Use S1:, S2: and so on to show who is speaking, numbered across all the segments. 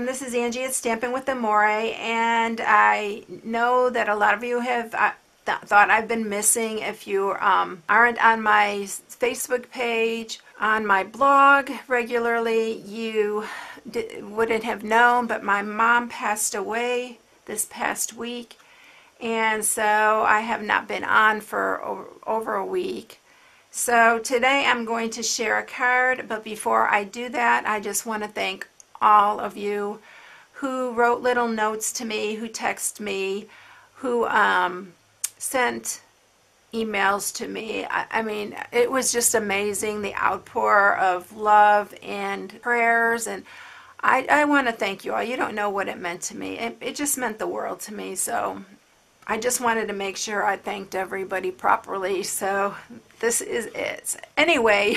S1: This is Angie at Stampin' with Amore, and I know that a lot of you have thought I've been missing. If you aren't on my Facebook page, on my blog regularly, you wouldn't have known, but my mom passed away this past week, and so I have not been on for over a week. So today I'm going to share a card, but before I do that, I just want to thank all of you who wrote little notes to me, who texted me, who sent emails to me. I mean, it was just amazing, the outpour of love and prayers, and I want to thank you all. You don't know what it meant to me. It just meant the world to me, so I just wanted to make sure I thanked everybody properly, so this is it. Anyway,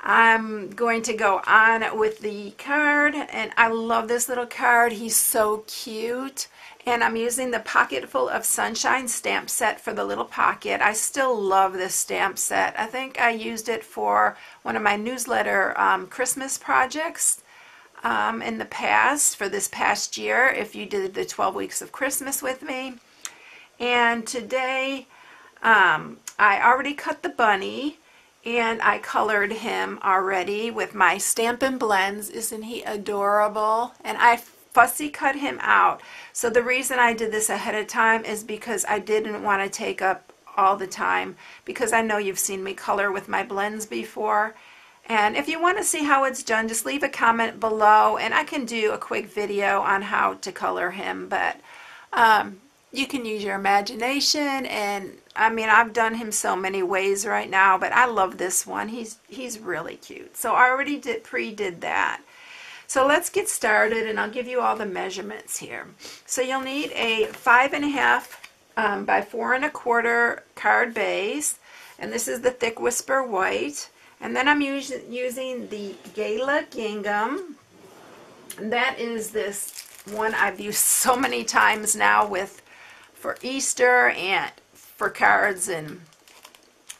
S1: I'm going to go on with the card, and I love this little card. He's so cute, and I'm using the Pocketful of Sunshine stamp set for the little pocket. I still love this stamp set. I think I used it for one of my newsletter Christmas projects in the past, for this past year, if you did the 12 weeks of Christmas with me. And today I already cut the bunny, and I colored him already with my Stampin' Blends. Isn't he adorable? And I fussy cut him out. So the reason I did this ahead of time is because I didn't want to take up all the time, because I know you've seen me color with my blends before. And if you want to see how it's done, just leave a comment below, and I can do a quick video on how to color him. But you can use your imagination, and I mean, I've done him so many ways right now, but I love this one. He's really cute. So I already pre-did that. So let's get started, and I'll give you all the measurements here. So you'll need a 5.5 by 4 1/4 card base, and this is the Thick Whisper White. And then I'm using the Gala Gingham. And that is this one I've used so many times now for Easter and for cards, and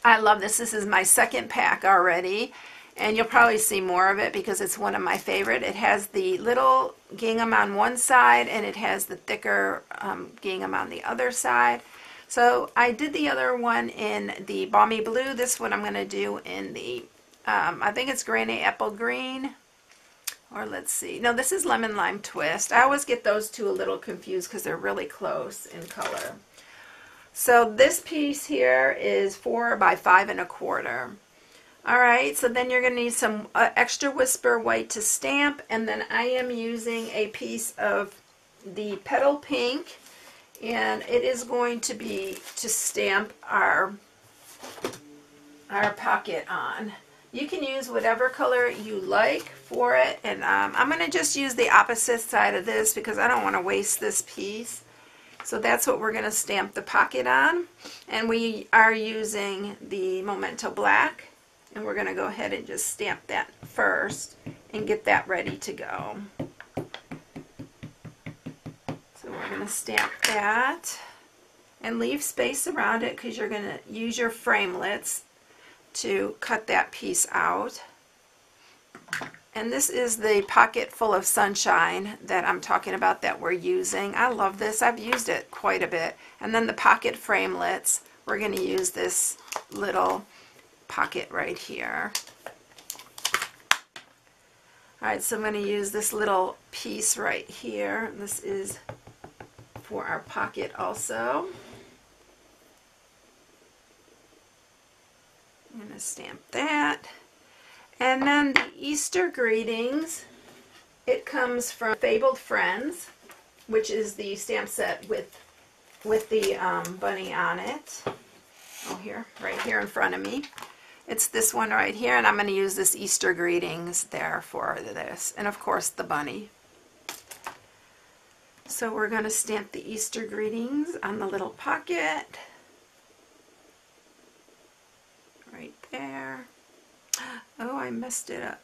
S1: I love this. This is my second pack already, and you'll probably see more of it because it's one of my favorite. It has the little gingham on one side, and it has the thicker gingham on the other side. So I did the other one in the Balmy Blue. This one I'm going to do in the, I think it's Granny Apple Green. Or let's see. No, this is Lemon Lime Twist. I always get those two a little confused because they're really close in color. So this piece here is 4 by 5 1/4. Alright, so then you're going to need some extra Whisper White to stamp, and then I am using a piece of the Petal Pink, and it is going to be to stamp our pocket on. You can use whatever color you like for it, and I'm going to just use the opposite side of this because I don't want to waste this piece. So that's what we're going to stamp the pocket on, and we are using the Memento Black, and we're going to go ahead and just stamp that first and get that ready to go. So we're going to stamp that and leave space around it because you're going to use your framelits to cut that piece out. And this is the Pocketful of Sunshine that I'm talking about that we're using. I love this. I've used it quite a bit. And then the pocket framelits, we're going to use this little pocket right here. Alright, so I'm going to use this little piece right here. This is for our pocket also. I'm going to stamp that. And then the Easter Greetings, it comes from Fabled Friends, which is the stamp set with the bunny on it. Oh, here, right here in front of me. It's this one right here, and I'm going to use this Easter Greetings there for this. And of course the bunny. So we're going to stamp the Easter Greetings on the little pocket. Right there. Oh, I messed it up.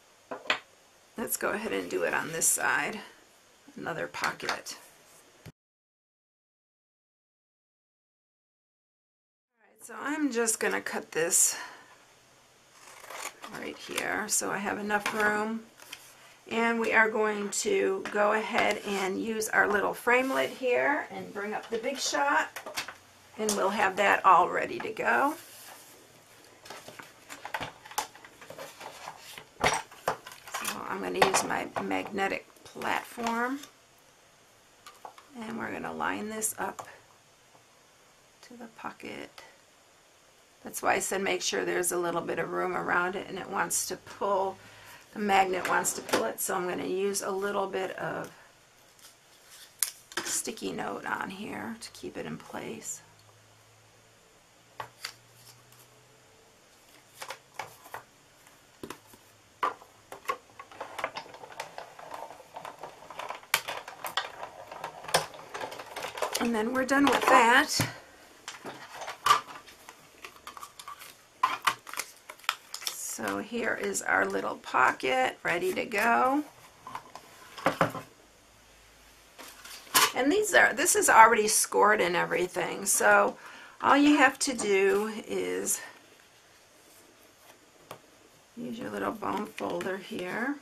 S1: Let's go ahead and do it on this side. Another pocket. Alright, so I'm just going to cut this right here so I have enough room. And we are going to go ahead and use our little framelit here and bring up the Big Shot, and we'll have that all ready to go. So I'm going to use my magnetic platform, and we're going to line this up to the pocket. That's why I said make sure there's a little bit of room around it, and it wants to pull. The magnet wants to pull it, so I'm going to use a little bit of sticky note on here to keep it in place. And then we're done with that. So here is our little pocket ready to go. And this is already scored and everything, so all you have to do is use your little bone folder here.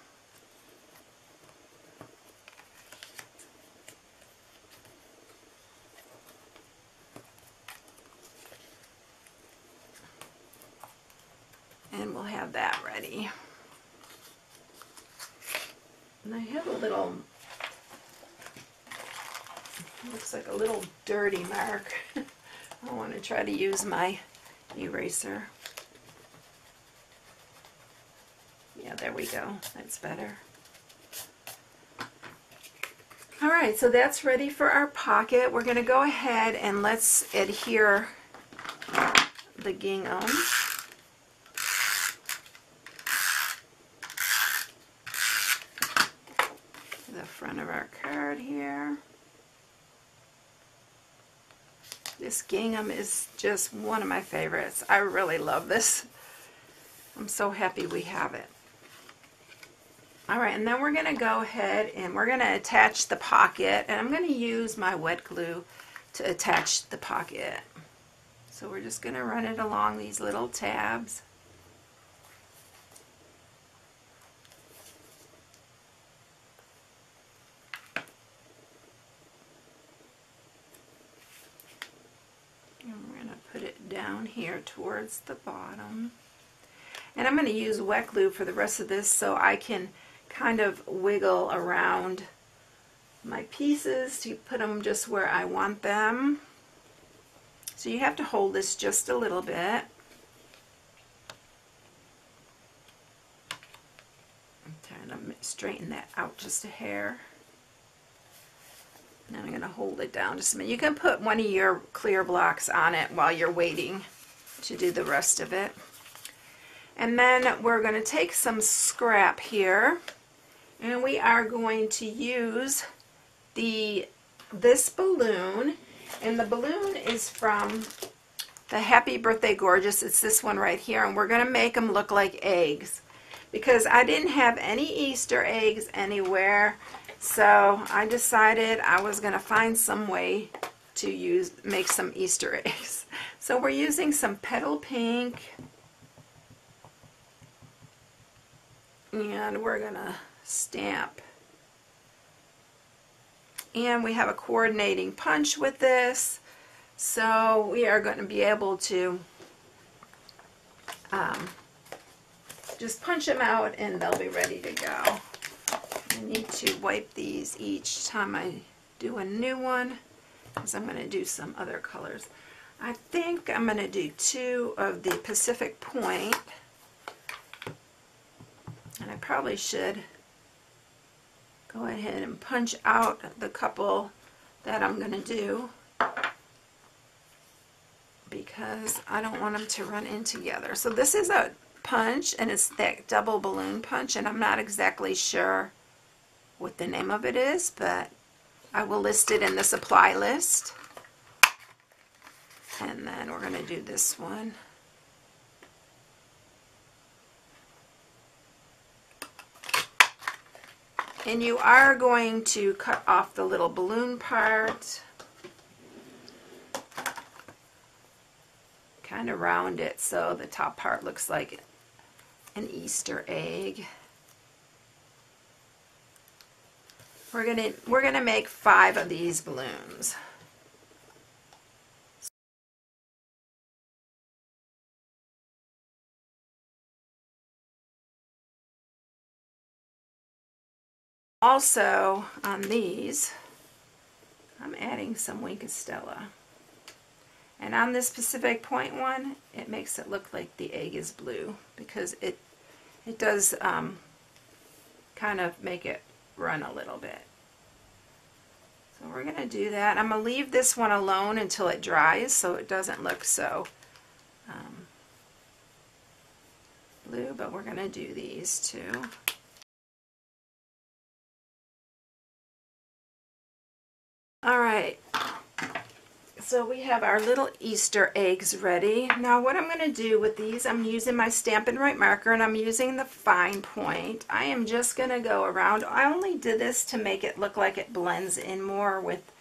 S1: And we'll have that ready. And I have a little, looks like a little dirty mark. I want to try to use my eraser. Yeah, there we go. That's better. Alright, so that's ready for our pocket. We're going to go ahead and let's adhere the gingham. Front of our card here. This gingham is just one of my favorites. I really love this. I'm so happy we have it. Alright, and then we're going to go ahead and we're going to attach the pocket, and I'm going to use my wet glue to attach the pocket. So we're just going to run it along these little tabs. Down here towards the bottom, and I'm going to use wet glue for the rest of this so I can kind of wiggle around my pieces to put them just where I want them. So you have to hold this just a little bit. I'm trying to straighten that out just a hair. Now I'm going to hold it down just a minute. You can put one of your clear blocks on it while you're waiting to do the rest of it. And then we're going to take some scrap here, and we are going to use this balloon, and the balloon is from the Happy Birthday Gorgeous. It's this one right here, and we're going to make them look like eggs because I didn't have any Easter eggs anywhere. So I decided I was going to find some way to make some Easter eggs. So we're using some petal pink, and we're going to stamp. And we have a coordinating punch with this, so we are going to be able to just punch them out and they'll be ready to go. I need to wipe these each time I do a new one because I'm going to do some other colors. I think I'm going to do 2 of the Pacific Point, and I probably should go ahead and punch out the couple that I'm going to do because I don't want them to run in together. So this is a punch, and it's that double balloon punch, and I'm not exactly sure what the name of it is, but I will list it in the supply list. And then we're going to do this one. And you are going to cut off the little balloon part, kind of round it so the top part looks like an Easter egg. We're gonna make 5 of these balloons. Also, on these, I'm adding some Wink Stella. And on this Pacific Point one, it makes it look like the egg is blue because it does kind of make it run a little bit. So we're going to do that. I'm going to leave this one alone until it dries so it doesn't look so blue, but we're going to do these too. All right, so we have our little Easter eggs ready. Now what I'm going to do with these, I'm using my Stampin' Right marker and I'm using the fine point. I am just going to go around. I only did this to make it look like it blends in more with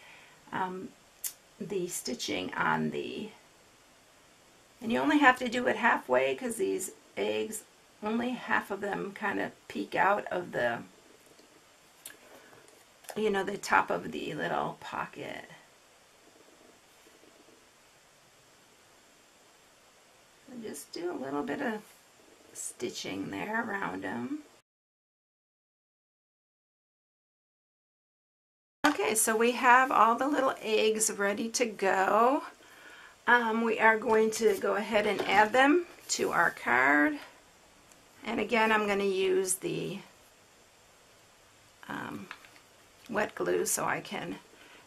S1: the stitching on the, and you only have to do it halfway because these eggs, only half of them kind of peek out of the, you know, the top of the little pocket. So just do a little bit of stitching there around them. Okay, so we have all the little eggs ready to go. We are going to go ahead and add them to our card. And again, I'm going to use the wet glue so I can,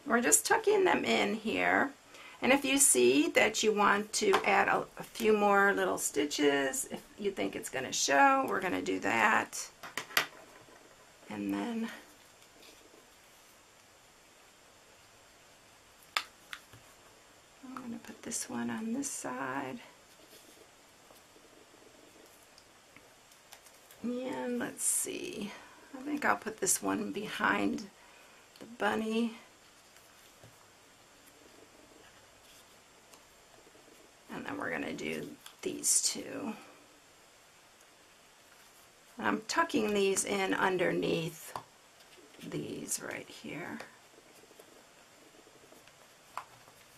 S1: we're just tucking them in here. And if you see that you want to add a few more little stitches, if you think it's going to show, we're going to do that. And then I'm going to put this one on this side. And let's see, I think I'll put this one behind the bunny. And then we're going to do these two. I'm tucking these in underneath these right here.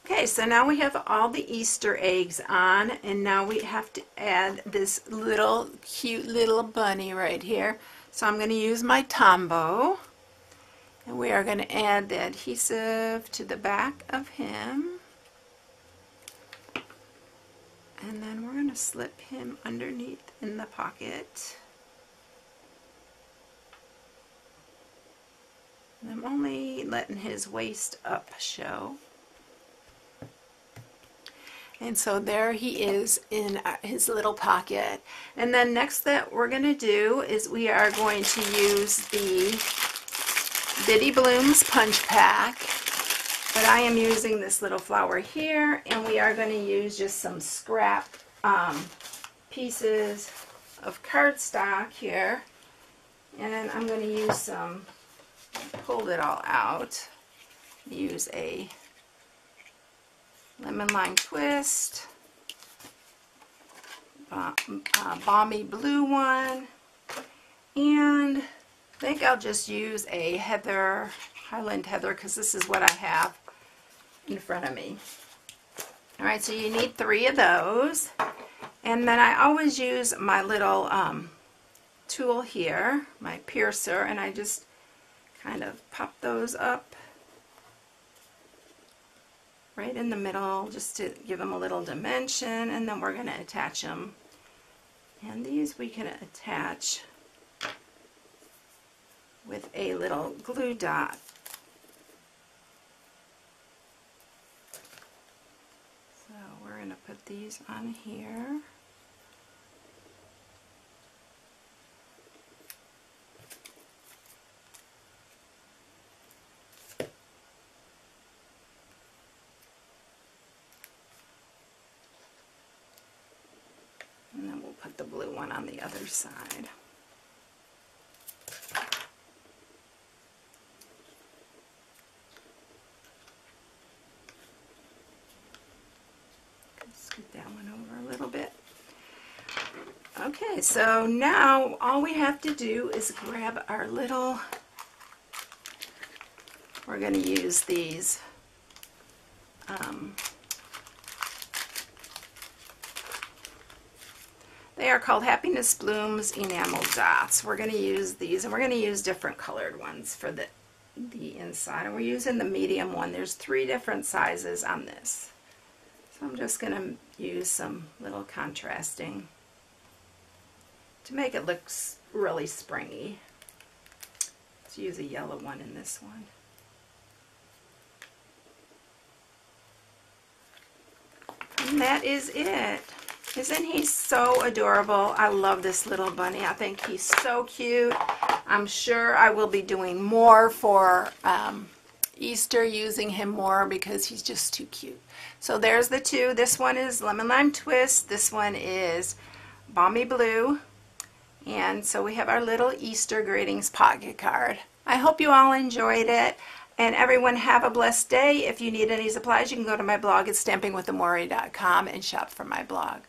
S1: Okay, so now we have all the Easter eggs on, and now we have to add this little cute little bunny right here. So I'm going to use my Tombow, and we are going to add the adhesive to the back of him. And then we're going to slip him underneath in the pocket. And I'm only letting his waist up show. And so there he is in his little pocket. And then next that we're going to do is we are going to use the Bitty Blooms Punch Pack. But I am using this little flower here, and we are going to use just some scrap pieces of cardstock here. And I'm going to use some, pulled it all out, use a lemon lime twist, balmy blue one, and I think I'll just use a heather, Highland heather, because this is what I have in front of me. Alright, so you need 3 of those, and then I always use my little tool here, my piercer, and I just kind of pop those up right in the middle just to give them a little dimension, and then we're going to attach them. And these we can attach with a little glue dot. So we're going to put these on here. And then we'll put the blue one on the other side. Scoot that one over a little bit. Okay, so now all we have to do is grab our little we're going to use these they are called Happiness Blooms Enamel Dots. We're going to use these, and we're going to use different colored ones for the inside. And we're using the medium one. There's 3 different sizes on this. So I'm just going to use some little contrasting to make it look really springy. Let's use a yellow one in this one. And that is it. Isn't he so adorable? I love this little bunny. I think he's so cute. I'm sure I will be doing more for Easter, using him more because he's just too cute. So there's the 2. This one is Lemon Lime Twist. This one is Balmy Blue. And so we have our little Easter greetings pocket card. I hope you all enjoyed it. And everyone have a blessed day. If you need any supplies, you can go to my blog at stampingwithamore.com and shop for my blog.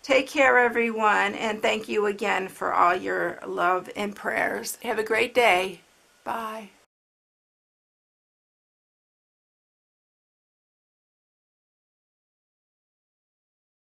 S1: Take care, everyone, and thank you again for all your love and prayers. Have a great day. Bye.